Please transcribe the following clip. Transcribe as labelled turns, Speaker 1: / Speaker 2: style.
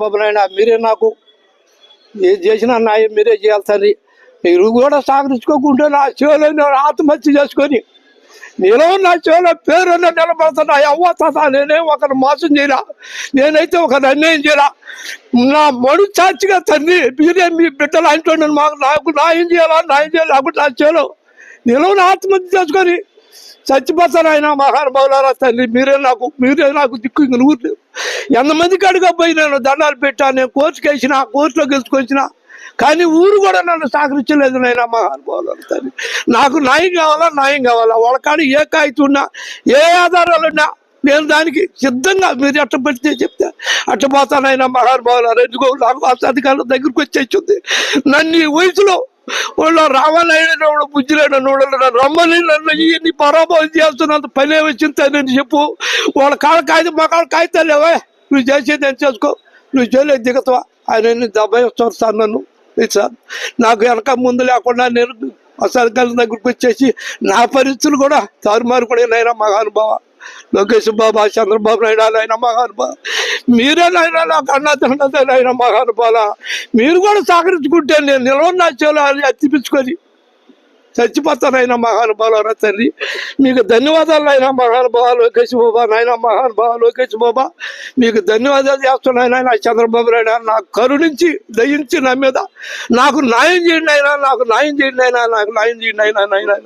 Speaker 1: బాబు నాయన మీరే నాకు ఏది చేసినా న్యాయం మీరే చేయాలి తండ్రి. మీరు కూడా సహకరించుకోకుండా నా చెవులో ఆత్మహత్య చేసుకొని నేను నా చెవులో పేరు నిలబడుతున్నా. అవ్వ తాత నేనేం ఒకరు మోసం చేయరా, నేనైతే ఒకరు అన్యాయం చేయరా. నా మడు చాచిగా తండ్రి మీరే మీ బిడ్డలు అంటున్నాను. నాకు న్యాయం చేయాలా, న్యాయం చేయాలి అప్పుడు నా చెవులో నిలవని ఆత్మహత్య చేసుకొని చచ్చిపోతాను. ఆయన మహానుభావులారా తండ్రి మీరే నాకు దిక్కు. ఇంక నువ్వు ఎంతమందికి అడుగా పోయి నేను దండాలు పెట్టా, నేను కోర్టుకు వేసిన, కోర్టులో గెలుచుకొచ్చిన, కానీ ఊరు కూడా నన్ను సహకరించలేదు. నాయన మహానుభావులారా తండ్రి నాకు న్యాయం కావాలా. వాళ్ళ కాడ ఏ కాగితం ఉన్నా, ఏ ఆధారాలు ఉన్నా నేను దానికి సిద్ధంగా మీరు ఎట్ట పెడితే చెప్తే అట్ట పోతానైనా మహానుభావులారా. ఎందుకో నాకు అధికారుల దగ్గరికి వచ్చేసింది. నన్ను ఈ వయసులో వాళ్ళు రావాలైన బుద్ధి లేని రమ్మని నన్ను ఇవన్నీ పరాభవం చేస్తున్నంత పని వచ్చిందని చెప్పు. వాళ్ళ కాళ్ళ కాగితం మా కాళ్ళ కాగితాలు లేవా, నువ్వు చేసేది ఏం చేసుకో, నువ్వు చేయలేదు దిగుతావా. ఆయన దెబ్బై వస్తారు సార్ నన్ను. సార్ నాకు వెనక ముందు లేకుండా నేను అధికారుల దగ్గరికి వచ్చేసి నా పరిస్థితులు కూడా తారుమారు కూడా నైనా మహానుభావ లోకేష్ బాబా, చంద్రబాబు నాయుడు ఆయన మహానుభావ, మీరే నాయన నాకు అన్నదండదైనా మహానుభావ. మీరు కూడా సహకరించుకుంటే నేను నిలవన్న చెవులు అతిపించుకొని చచ్చిపోతానైనా మహానుభావులారా తండ్రి. మీకు ధన్యవాదాలు అయినా మహానుభావ లోకేష్ బాబా. నాయన మహానుభావ లోకేష్ బాబా మీకు ధన్యవాదాలు చేస్తున్నాయన. నా చంద్రబాబు నాయుడు నాకు కరుణించి దయించి నా మీద నాకు న్యాయం చేయండి అయినా, నాకు న్యాయం చేయండి అయినా, నాకు న్యాయం చేయండి అయినా.